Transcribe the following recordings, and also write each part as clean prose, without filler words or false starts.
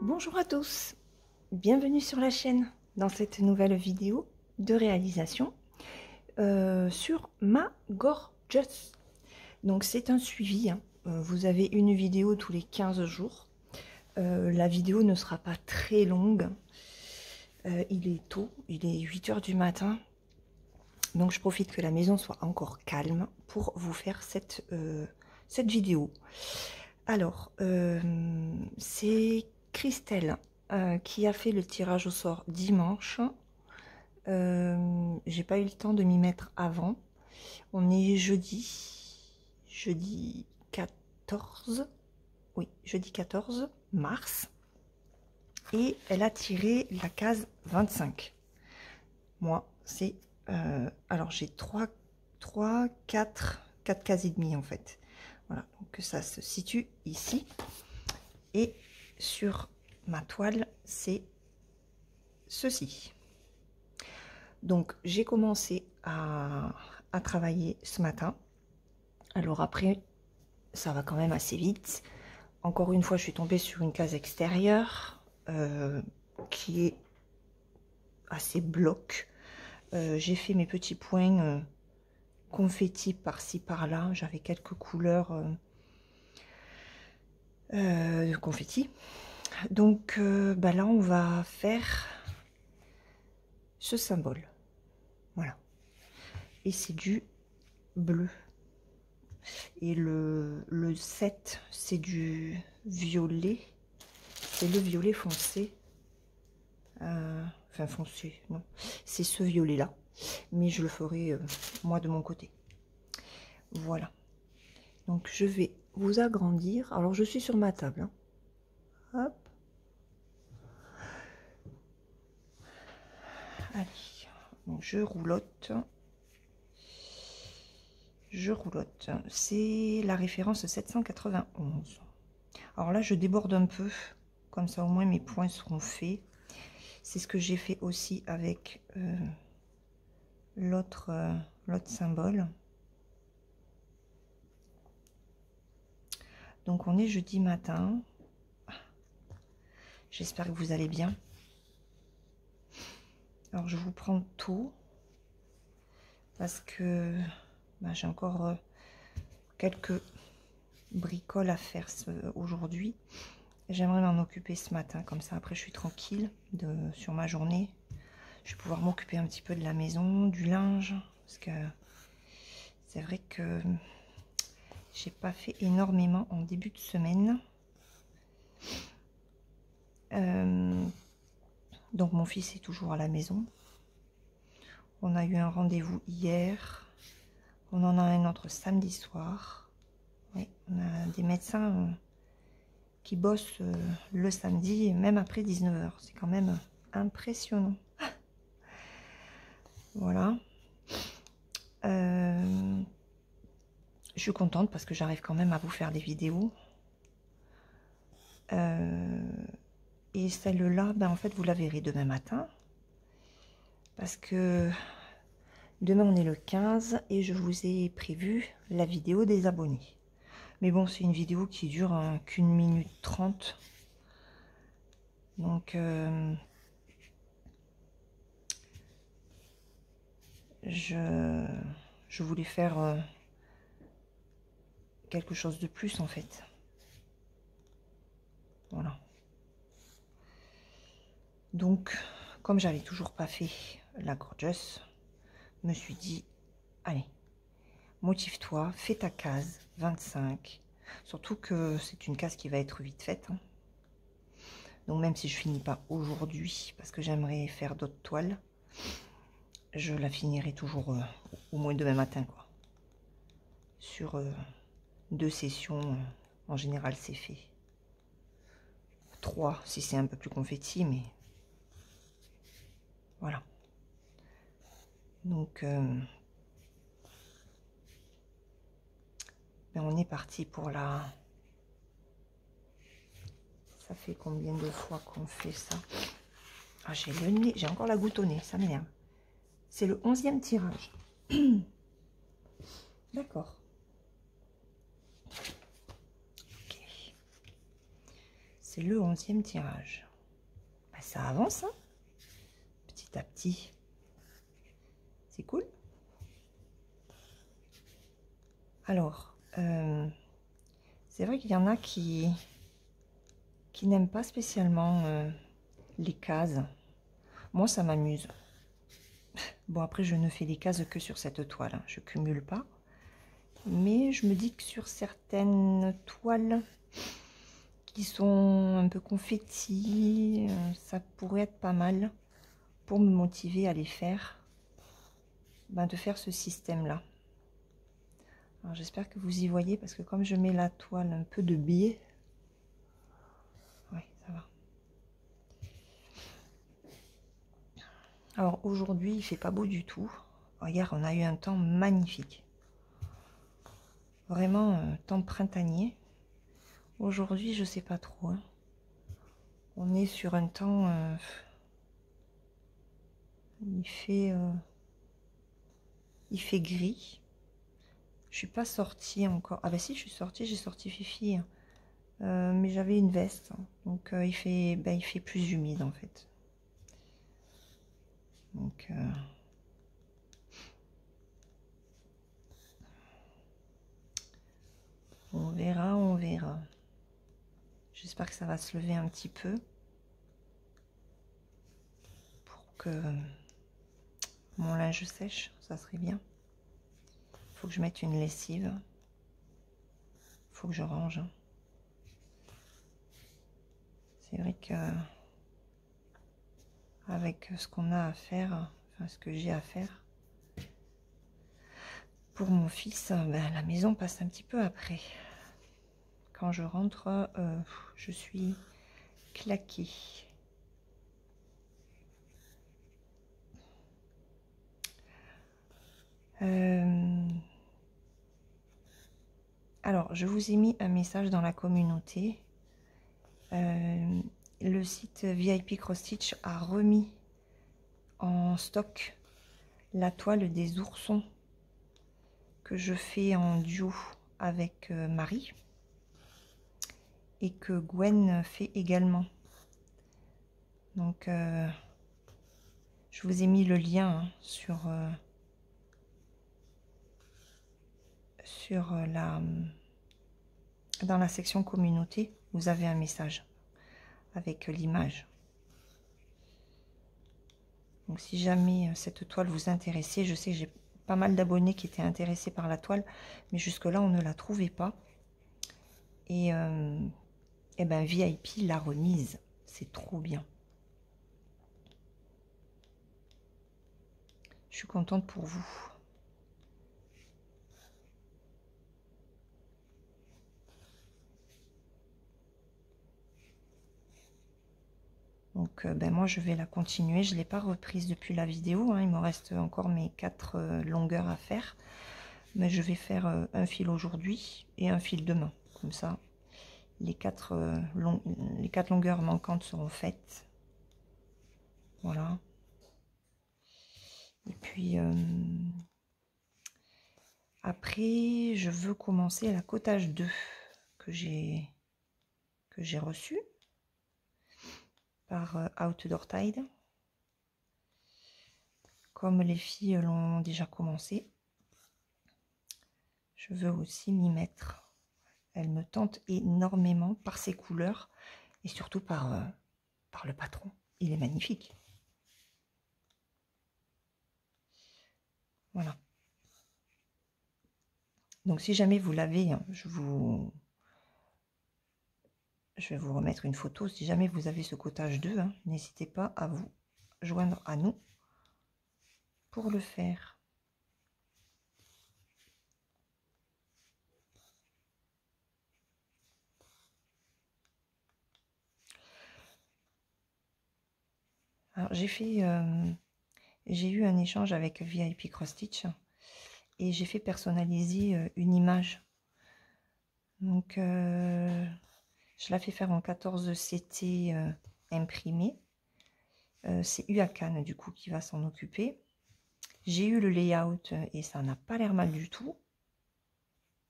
Bonjour à tous, bienvenue sur la chaîne dans cette nouvelle vidéo de réalisation sur ma Gorgeous. Donc c'est un suivi, hein. Vous avez une vidéo tous les 15 jours. La vidéo ne sera pas très longue. Il est tôt, il est 8 h du matin. Donc je profite que la maison soit encore calme pour vous faire cette vidéo. Alors, c'est Christelle qui a fait le tirage au sort dimanche. J'ai pas eu le temps de m'y mettre avant. On est jeudi 14, oui, jeudi 14 mars. Et elle a tiré la case 25. Moi, c'est... alors, j'ai 4 cases et demie en fait. Voilà, donc ça se situe ici. Et sur ma toile, c'est ceci. Donc, j'ai commencé à travailler ce matin. Alors après, ça va quand même assez vite. Encore une fois, je suis tombée sur une case extérieure qui est assez bloc. J'ai fait mes petits points confetti par-ci par-là. J'avais quelques couleurs de confetti. Donc bah là, on va faire ce symbole. Voilà. Et c'est du bleu. Et le 7, c'est du violet. C'est le violet foncé. Enfin foncé, non. C'est ce violet-là. Mais je le ferai moi de mon côté. Voilà. Donc je vais vous agrandir. Alors je suis sur ma table. Hein. Hop. Allez. Donc je roulotte. Je roulotte. C'est la référence 791. Alors là, je déborde un peu. Comme ça, au moins, mes points seront faits. C'est ce que j'ai fait aussi avec l'autre symbole. Donc, on est jeudi matin. J'espère que vous allez bien. Alors, je vous prends tôt. Parce que bah, j'ai encore quelques bricoles à faire aujourd'hui. J'aimerais m'en occuper ce matin. Comme ça, après, je suis tranquille sur ma journée. Je vais pouvoir m'occuper un petit peu de la maison, du linge, parce que c'est vrai que j'ai pas fait énormément en début de semaine. Donc mon fils est toujours à la maison. On a eu un rendez-vous hier. On en a un autre samedi soir. Oui, on a des médecins qui bossent le samedi, même après 19 h. C'est quand même impressionnant. Voilà. Je suis contente parce que j'arrive quand même à vous faire des vidéos. Et celle-là, ben en fait, vous la verrez demain matin. Parce que demain, on est le 15 et je vous ai prévu la vidéo des abonnés. Mais bon, c'est une vidéo qui dure qu'1 minute 30. Donc, je voulais faire quelque chose de plus en fait. Voilà. Donc, comme j'avais toujours pas fait la Gorgeous, je me suis dit, allez, motive-toi, fais ta case 25. Surtout que c'est une case qui va être vite faite. Hein. Donc même si je finis pas aujourd'hui, parce que j'aimerais faire d'autres toiles, je la finirai toujours au moins demain matin, quoi. Sur 2 sessions, en général, c'est fait. 3, si c'est un peu plus confetti, mais voilà. Donc, ben on est parti pour la... Ça fait combien de fois qu'on fait ça? Ah, j'ai le nez, j'ai encore la goutte au nez, ça m'énerve. C'est le 11e tirage. D'accord. c'est le 11e tirage. Bah, ça avance, hein, petit à petit. C'est cool. Alors, c'est vrai qu'il y en a qui n'aiment pas spécialement les cases. Moi, ça m'amuse. Bon, après, je ne fais des cases que sur cette toile, hein. Je cumule pas. Mais je me dis que sur certaines toiles qui sont un peu confetti, ça pourrait être pas mal pour me motiver à les faire, ben, de faire ce système-là. Alors j'espère que vous y voyez, parce que comme je mets la toile un peu de biais, ouais, ça va. Alors aujourd'hui, il fait pas beau du tout. Regarde, on a eu un temps magnifique. Vraiment, temps printanier. Aujourd'hui, je sais pas trop, hein. On est sur un temps... il fait gris. Je suis pas sortie encore. Ah bah si, je suis sortie, j'ai sorti Fifi. Mais j'avais une veste. Donc il fait plus humide en fait. Donc... on verra, on verra. J'espère que ça va se lever un petit peu. Pour que mon linge sèche, ça serait bien. Il faut que je mette une lessive. Il faut que je range. C'est vrai que avec ce qu'on a à faire, enfin ce que j'ai à faire, pour mon fils, ben, la maison passe un petit peu après. Quand je rentre, je suis claquée. Alors, je vous ai mis un message dans la communauté. Le site VIP Cross Stitch a remis en stock la toile des oursons que je fais en duo avec Marie et que Gwen fait également. Donc, je vous ai mis le lien, hein, dans la section communauté. Vous avez un message avec l'image. Donc si jamais cette toile vous intéressait, je sais que j'ai pas mal d'abonnés qui étaient intéressés par la toile, mais jusque là on ne la trouvait pas. Et ben VIP l'a remise, c'est trop bien. Je suis contente pour vous. Donc ben moi je vais la continuer, je ne l'ai pas reprise depuis la vidéo, hein. Il me reste encore mes 4 longueurs à faire. Mais je vais faire un fil aujourd'hui et un fil demain. Comme ça, les 4 longueurs manquantes seront faites. Voilà. Et puis, après, je veux commencer la cottage 2 que j'ai reçu par Outdoor Tide. Comme les filles l'ont déjà commencé, je veux aussi m'y mettre. Elle me tente énormément par ses couleurs et surtout par le patron. Il est magnifique. Voilà. Donc si jamais vous l'avez, hein, je vais vous remettre une photo. Si jamais vous avez ce cottage 2, hein, n'hésitez pas à vous joindre à nous pour le faire. Alors j'ai eu un échange avec VIP Cross Stitch et j'ai fait personnaliser une image. Donc je la fais faire en 14 CT imprimé. C'est Uakan du coup qui va s'en occuper. J'ai eu le layout et ça n'a pas l'air mal du tout.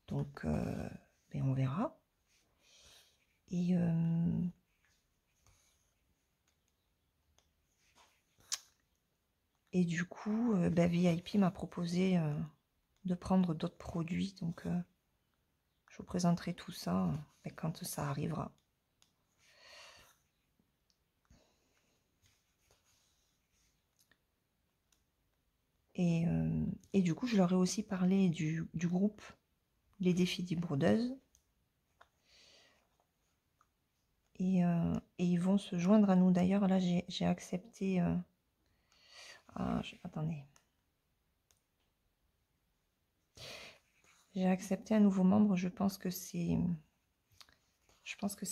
Donc ben on verra. Et Et du coup, VIP m'a proposé de prendre d'autres produits. Donc, je vous présenterai tout ça quand ça arrivera. Et du coup, je leur ai aussi parlé du groupe Les Défis des Brodeuses. Et ils vont se joindre à nous. D'ailleurs, là, j'ai accepté... attendez. J'ai accepté un nouveau membre. Je pense que c'est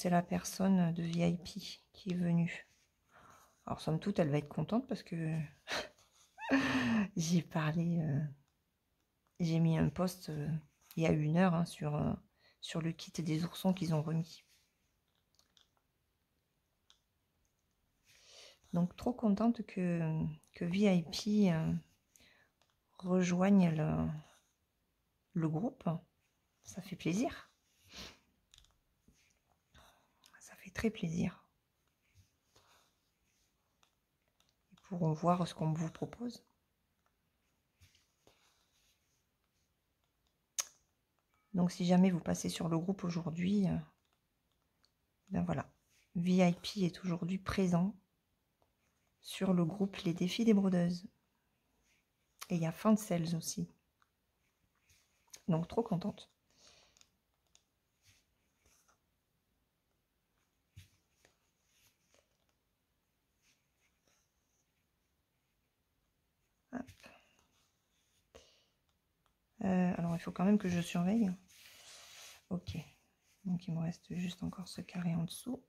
la personne de VIP qui est venue. Alors, somme toute, elle va être contente parce que j'ai parlé... j'ai mis un post il y a 1 heure hein, sur le kit des oursons qu'ils ont remis. Donc, trop contente que VIP rejoigne le groupe. Ça fait plaisir. Ça fait très plaisir. Ils pourront voir ce qu'on vous propose. Donc, si jamais vous passez sur le groupe aujourd'hui, ben voilà. VIP est aujourd'hui présent sur le groupe Les Défis des Brodeuses. Et il y a Fan Sales aussi. Donc, trop contente. Alors, il faut quand même que je surveille. Ok. Donc, il me reste juste encore ce carré en dessous.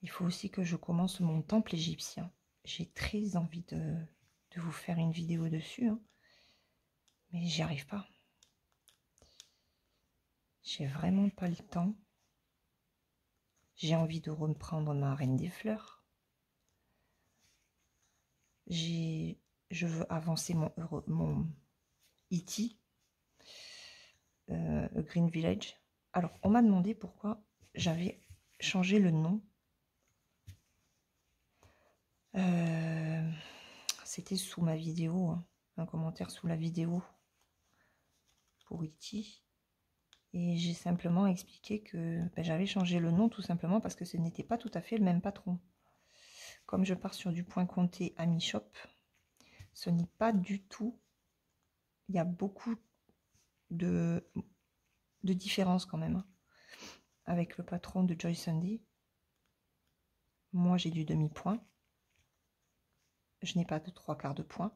Il faut aussi que je commence mon temple égyptien. J'ai très envie de vous faire une vidéo dessus, hein, mais j'y arrive pas. J'ai vraiment pas le temps. J'ai envie de reprendre ma Reine des Fleurs. Je veux avancer mon E.T. Green Village. Alors, on m'a demandé pourquoi j'avais changé le nom. C'était sous ma vidéo, hein, un commentaire sous la vidéo pour E.T. Et j'ai simplement expliqué que j'avais changé le nom tout simplement parce que ce n'était pas tout à fait le même patron. Comme je pars sur du point compté Ami Shop, ce n'est pas du tout... Il y a beaucoup de différences quand même hein, avec le patron de Joy Sunday. Moi, j'ai du demi-point. Je n'ai pas de 3/4 de point.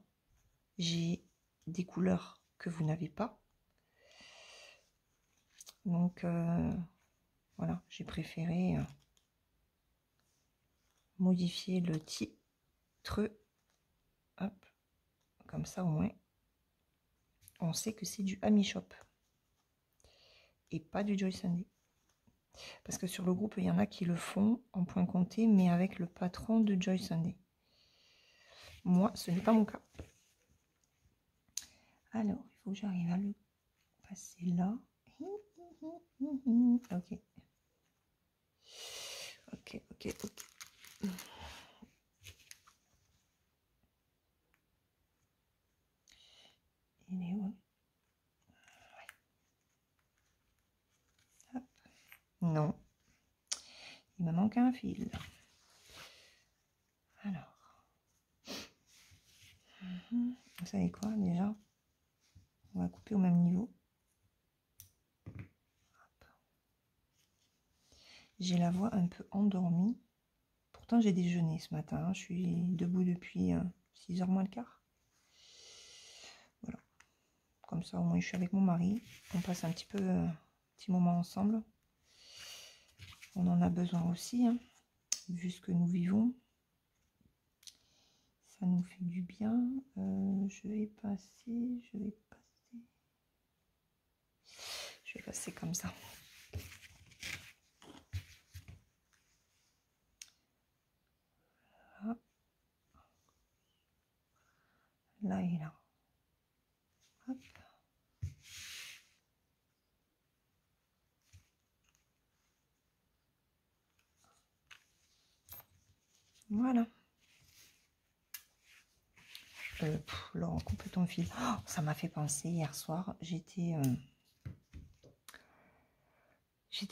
J'ai des couleurs que vous n'avez pas. Donc, voilà, j'ai préféré modifier le titre. Hop, comme ça au moins, on sait que c'est du Ami Shop et pas du Joy Sunday. Parce que sur le groupe, il y en a qui le font en point compté, mais avec le patron de Joy Sunday. Moi, ce n'est pas mon cas. Alors, il faut que j'arrive à le passer là. Ok. Ok, ok, ok. Il est où? Hop. Non. Il me manque un fil. Alors. Vous savez quoi déjà? On va couper au même niveau. J'ai la voix un peu endormie. Pourtant, j'ai déjeuné ce matin. Hein. Je suis debout depuis 6h moins le quart. Voilà. Comme ça, au moins, je suis avec mon mari. On passe un petit moment ensemble. On en a besoin aussi, hein, vu ce que nous vivons. Ça nous fait du bien. Je vais passer comme ça. Voilà. Laurent, coupe ton fil. Oh, ça m'a fait penser, hier soir, j'étais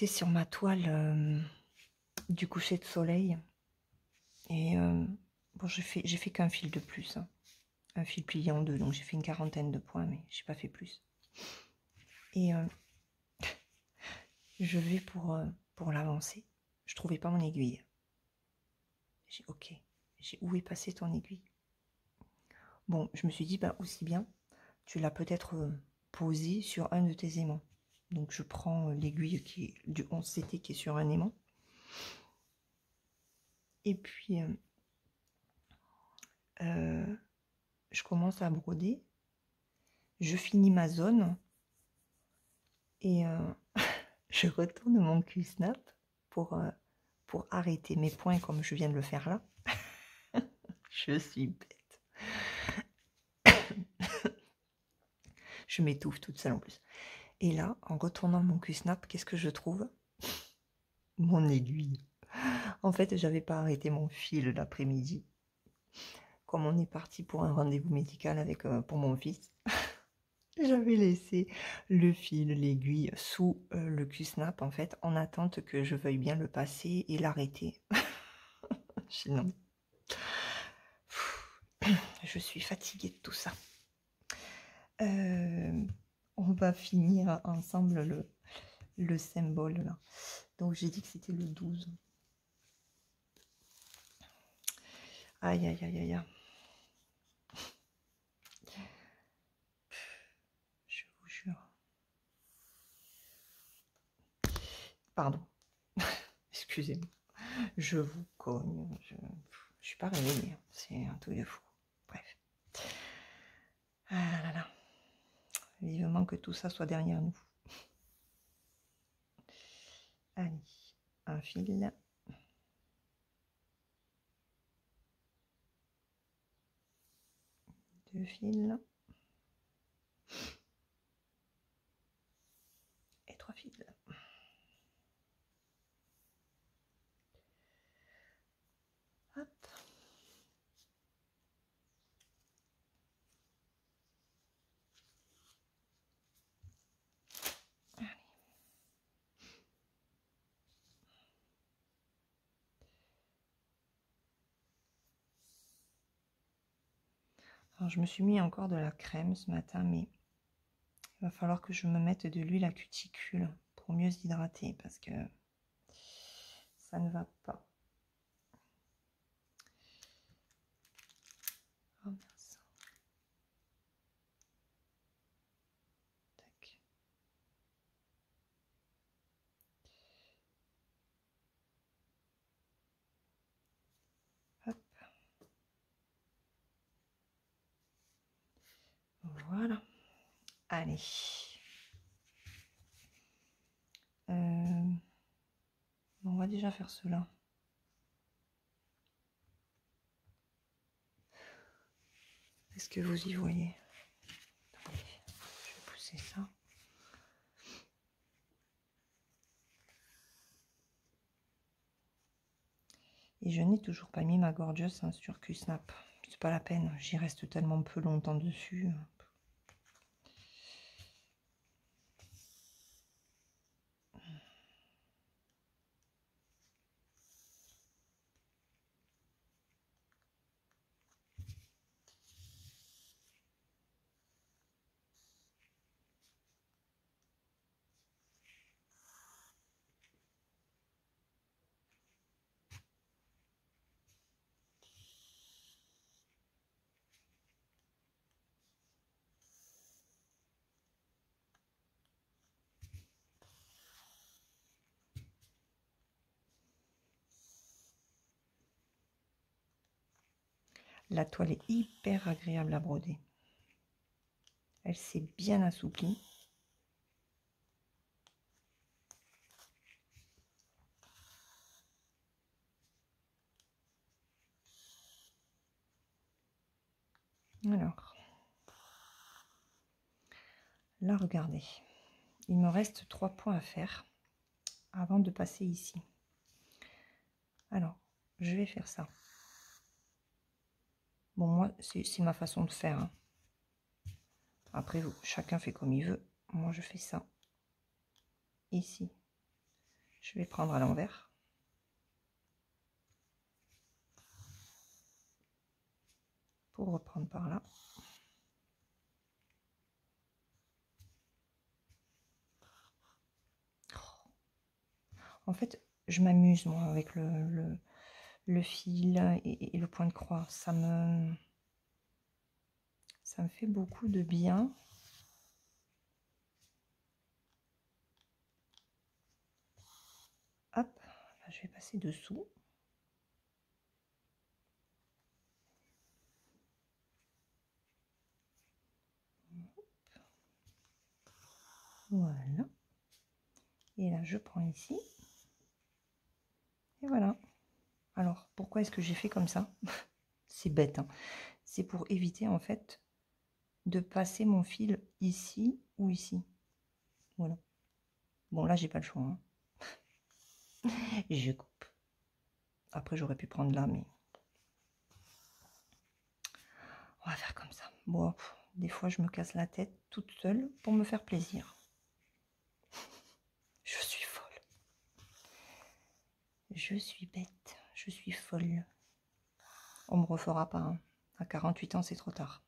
sur ma toile du coucher de soleil. Et bon, j'ai fait qu'un fil de plus. Hein. Un fil plié en deux, donc j'ai fait une 40aine de points, mais j'ai pas fait plus. Et je vais pour l'avancer. Je trouvais pas mon aiguille. J'ai ok. Où est passée ton aiguille? Bon, je me suis dit, bah, aussi bien, tu l'as peut-être posée sur un de tes aimants. Donc je prends l'aiguille qui est du 11CT qui est sur un aimant. Et puis je commence à broder. Je finis ma zone. Et je retourne mon Q-snap pour arrêter mes points comme je viens de le faire là. Je suis bête. Je m'étouffe toute seule en plus. Et là, en retournant mon Q-snap, qu'est-ce que je trouve? Mon aiguille. En fait, j'avais pas arrêté mon fil l'après-midi. Comme on est parti pour un rendez-vous médical avec pour mon fils, j'avais laissé le fil, l'aiguille sous le Q-snap en fait, en attente que je veuille bien le passer et l'arrêter. Non. Je suis fatiguée de tout ça. On va finir ensemble le symbole là. Donc j'ai dit que c'était le 12. Aïe aïe aïe aïe. Je vous jure. Pardon. Excusez-moi. Je vous cogne. Je suis pas réveillée. C'est un truc de fou. Bref. Ah là là. Vivement que tout ça soit derrière nous. Allez, un fil. Deux fils. Et trois fils. Hop. Allez. Alors, je me suis mis encore de la crème ce matin, mais il va falloir que je me mette de l'huile à cuticule pour mieux s'hydrater parce que ça ne va pas. Oh mince. Tac. Hop. Voilà. Allez. On va déjà faire cela. Est-ce que vous y voyez? Attendez, je vais pousser ça. Et je n'ai toujours pas mis ma Gorgeous hein, sur Q-snap. C'est pas la peine, j'y reste tellement peu longtemps dessus. La toile est hyper agréable à broder. Elle s'est bien assouplie. Alors, là, regardez. Il me reste 3 points à faire avant de passer ici. Alors, je vais faire ça. Bon, moi, c'est ma façon de faire. Hein. Après, chacun fait comme il veut. Moi, je fais ça. Ici. Je vais prendre à l'envers. Pour reprendre par là. En fait, je m'amuse, moi, avec le fil et le point de croix. Ça me fait beaucoup de bien. Hop, là, je vais passer dessous. Voilà. Et là, je prends ici. Et voilà. Alors, pourquoi est-ce que j'ai fait comme ça? C'est bête, hein. C'est pour éviter, en fait, de passer mon fil ici ou ici. Voilà. Bon, là, j'ai pas le choix. Hein. Je coupe. Après, j'aurais pu prendre là, mais... On va faire comme ça. Bon, des fois, je me casse la tête toute seule pour me faire plaisir. Je suis folle. Je suis bête. Je suis folle. On me refera pas. Hein. À 48 ans, c'est trop tard.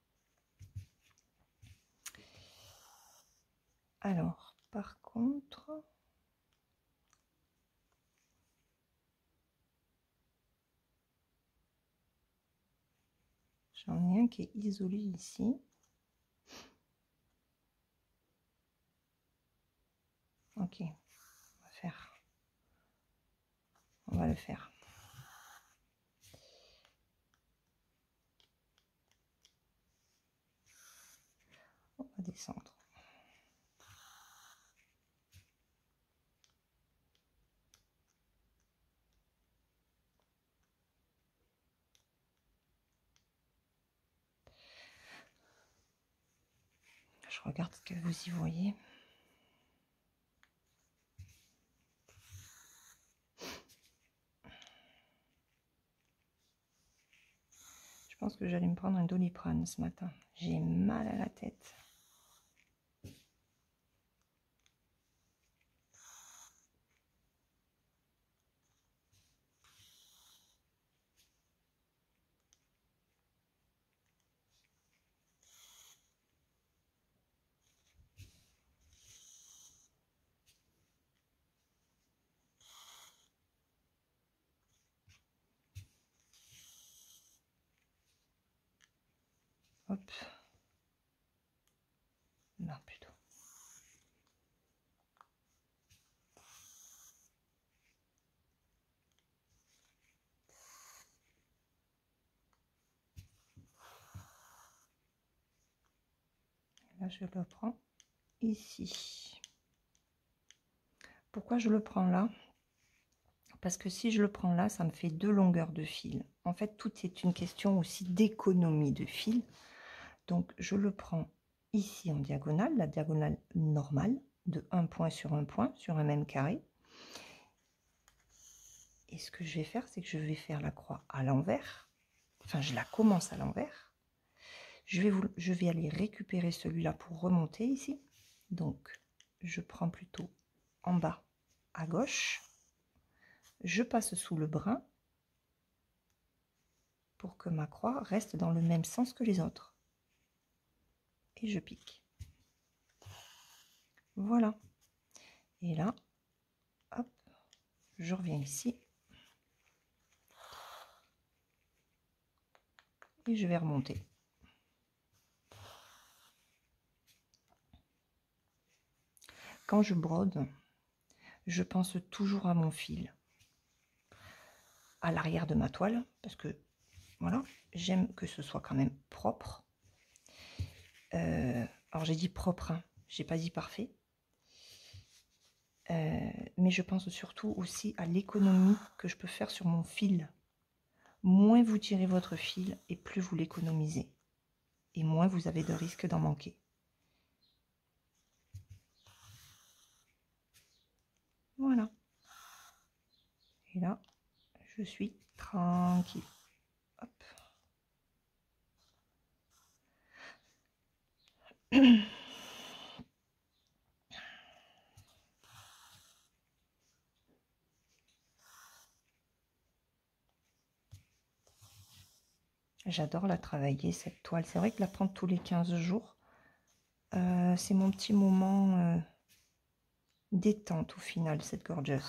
Alors, par contre... J'en ai un qui est isolé ici. Ok, on va faire. On va le faire. On va descendre. Je regarde ce que vous y voyez. Je pense que j'allais me prendre un Doliprane ce matin. J'ai mal à la tête. Hop. Non, plutôt. Là, je le prends ici. Pourquoi je le prends là? Parce que si je le prends là, ça me fait 2 longueurs de fil. En fait, tout est une question aussi d'économie de fil. Donc, je le prends ici en diagonale, la diagonale normale, de un point, sur un même carré. Et ce que je vais faire, c'est que je vais faire la croix à l'envers. Enfin, je la commence à l'envers. Je vais aller récupérer celui-là pour remonter ici. Donc, je prends plutôt en bas à gauche. Je passe sous le brin pour que ma croix reste dans le même sens que les autres. Et je pique. Voilà. Et là, hop, je reviens ici. Et je vais remonter. Quand je brode, je pense toujours à mon fil, à l'arrière de ma toile, parce que voilà, j'aime que ce soit quand même propre. Alors j'ai dit propre, hein, j'ai pas dit parfait. Mais je pense surtout aussi à l'économie que je peux faire sur mon fil. Moins vous tirez votre fil et plus vous l'économisez. Et moins vous avez de risque d'en manquer. Voilà. Et là, je suis tranquille. Hop. J'adore la travailler, cette toile. C'est vrai que la prendre tous les 15 jours, c'est mon petit moment détente au final, cette Gorgeous.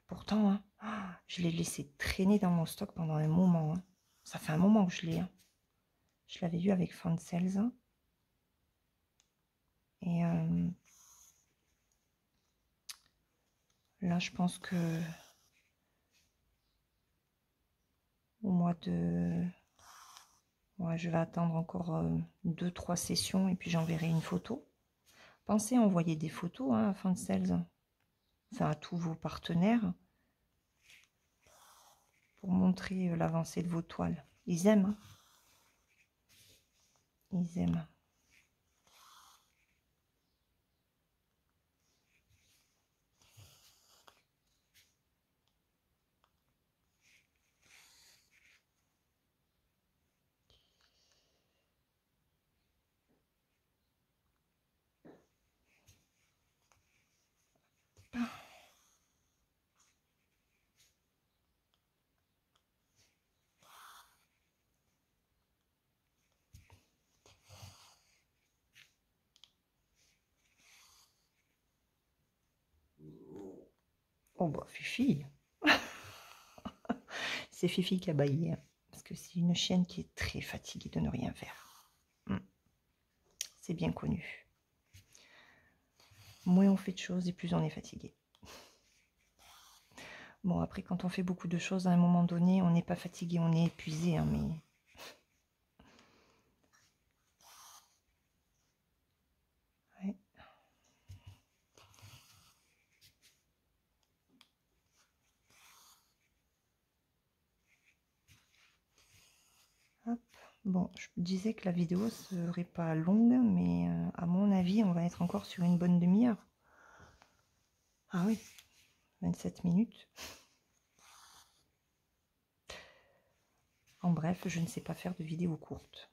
Pourtant, hein, je l'ai laissé traîner dans mon stock pendant un moment. Hein. Ça fait un moment que je l'ai. Hein. Je l'avais eu avec Fansels. Hein. Et là, je pense que au mois de... Ouais, je vais attendre encore 2-3 sessions et puis j'enverrai une photo. Pensez à envoyer des photos hein, à Fansels. Enfin, à tous vos partenaires. Pour montrer l'avancée de vos toiles. Ils aiment. Hein. Ils aiment. Oh bah Fifi. C'est Fifi qui a baillé. Hein, parce que c'est une chienne qui est très fatiguée de ne rien faire. C'est bien connu. Moins on fait de choses et plus on est fatigué. Bon après quand on fait beaucoup de choses à un moment donné, on n'est pas fatigué, on est épuisé. Hein, mais... Ouais. Hop. Bon, je me disais que la vidéo serait pas longue, mais à mon avis, on va être encore sur une bonne demi-heure. Ah oui, 27 minutes. En bref, je ne sais pas faire de vidéos courtes.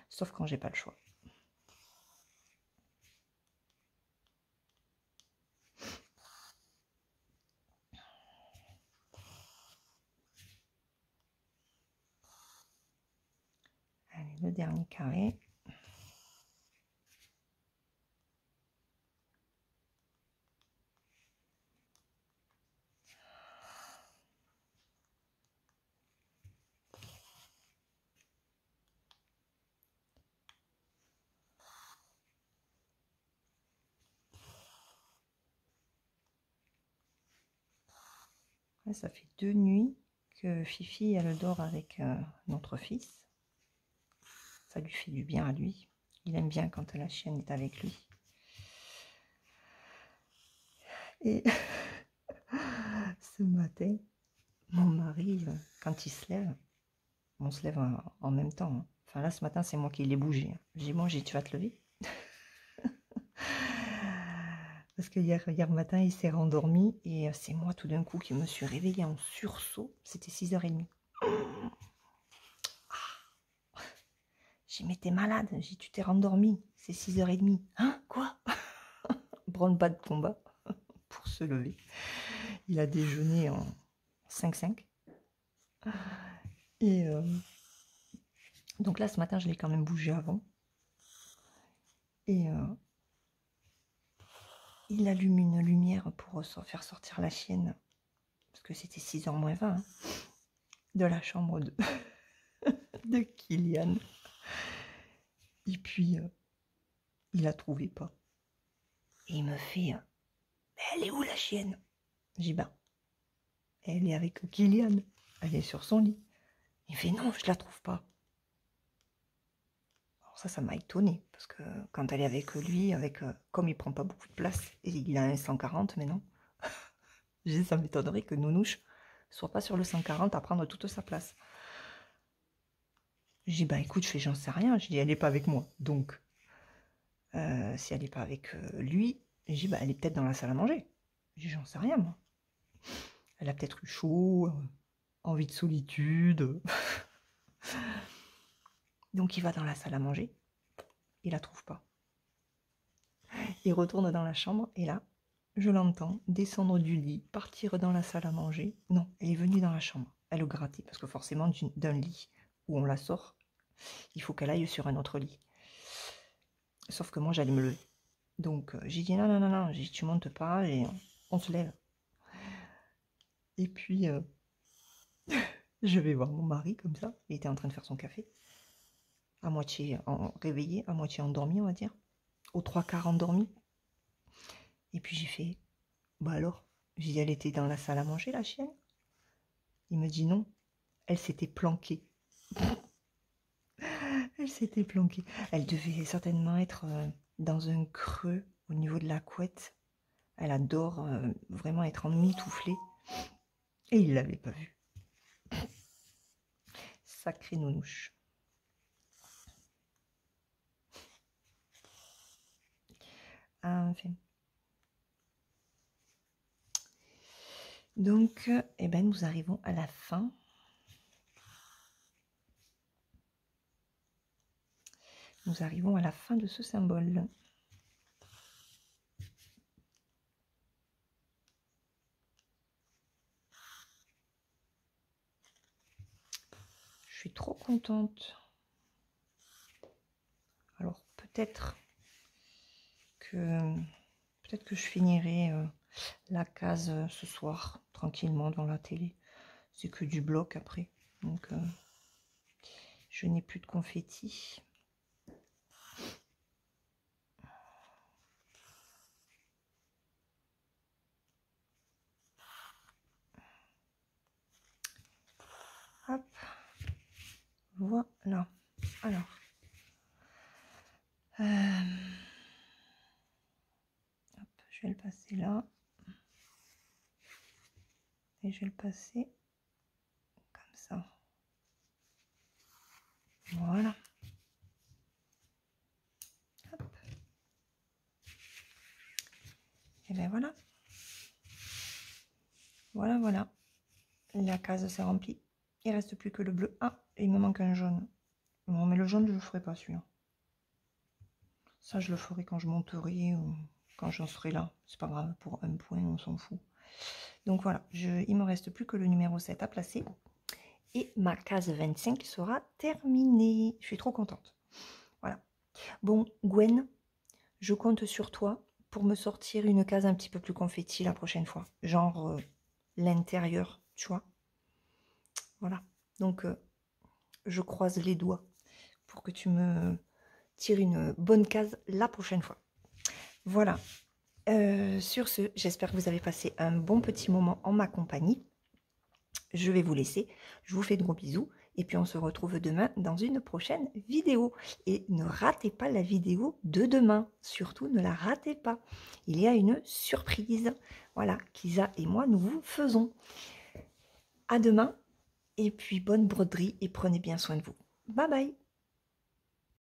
Sauf quand j'ai pas le choix. Allez, le dernier carré. Là, ça fait 2 nuits que Fifi, elle dort avec notre fils. Ça lui fait du bien à lui. Il aime bien quand la chienne est avec lui. Et ce matin, mon mari, quand il se lève, on se lève en même temps. Hein. Enfin là, ce matin, c'est moi qui l'ai bougé. Hein. J'ai dit, bon, tu vas te lever. Parce que hier matin, il s'est rendormi et c'est moi tout d'un coup qui me suis réveillée en sursaut. C'était 6h30. J'ai dit, mais t'es malade. J'ai dit, tu t'es rendormi. C'est 6h30. Hein? Quoi? Branle-bas de combat pour se lever. Il a déjeuné en 5-5. Et donc là, ce matin, je l'ai quand même bougé avant. Et il allume une lumière pour faire sortir la chienne. Parce que c'était 6h moins 20. Hein, de la chambre de Kylian. Et puis, il la trouvait pas. Et il me fait, elle est où la chienne? J'ai dit, ben, elle est avec Kylian. Elle est sur son lit. Il fait, non, je la trouve pas. Alors ça m'a étonné. Parce que quand elle est avec lui, comme il prend pas beaucoup de place, et il a un 140 maintenant, j'ai dit, ça m'étonnerait que Nounouche soit pas sur le 140 à prendre toute sa place. J'ai dit, bah écoute, j'en sais rien. J'ai dit, elle n'est pas avec moi. Donc, si elle n'est pas avec lui, j'ai dit, bah elle est peut-être dans la salle à manger. J'ai dit, j'en sais rien, moi. Elle a peut-être eu chaud, envie de solitude. Donc il va dans la salle à manger, il la trouve pas. Il retourne dans la chambre et là, je l'entends descendre du lit, partir dans la salle à manger. Non, elle est venue dans la chambre, elle le grattait, parce que forcément d'un lit où on la sort, il faut qu'elle aille sur un autre lit. Sauf que moi j'allais me lever. Donc j'ai dit non, non, non, non, j'ai dit tu montes pas et on se lève. Et puis je vais voir mon mari comme ça, il était en train de faire son café, à moitié réveillé, à moitié endormi on va dire, aux 3/4 endormi. Et puis j'ai fait, bah alors, j'ai dit elle était dans la salle à manger la chienne. Il me dit non, elle s'était planquée. Elle s'était planquée. Elle devait certainement être dans un creux au niveau de la couette. Elle adore vraiment être emmitouflée. Et il ne l'avait pas vue. Sacrée nounouche. Enfin. Donc, eh ben, nous arrivons à la fin. Nous arrivons à la fin de ce symbole. Je suis trop contente. Alors, peut-être que je finirai la case ce soir, tranquillement, devant la télé. C'est que du bloc après. Donc, je n'ai plus de confetti. Hop. Voilà. Alors. Hop, je vais le passer là. Et je vais le passer comme ça. Voilà. Hop. Et ben voilà. Voilà, voilà. La case s'est remplie. Il ne reste plus que le bleu. Ah, il me manque un jaune. Bon, mais le jaune, je ne le ferai pas celui-là. Ça, je le ferai quand je monterai ou quand j'en serai là. C'est pas grave, pour un point, on s'en fout. Donc voilà, il me reste plus que le numéro 7 à placer. Et ma case 25 sera terminée. Je suis trop contente. Voilà. Bon, Gwen, je compte sur toi pour me sortir une case un petit peu plus confetti la prochaine fois. Genre l'intérieur, tu vois. Voilà. Donc, je croise les doigts pour que tu me tires une bonne case la prochaine fois. Voilà. Sur ce, j'espère que vous avez passé un bon petit moment en ma compagnie. Je vais vous laisser. Je vous fais de gros bisous. Et puis, on se retrouve demain dans une prochaine vidéo. Et ne ratez pas la vidéo de demain. Surtout, ne la ratez pas. Il y a une surprise. Voilà, Kisa et moi, nous vous faisons. À demain. Et puis, bonne broderie et prenez bien soin de vous. Bye bye.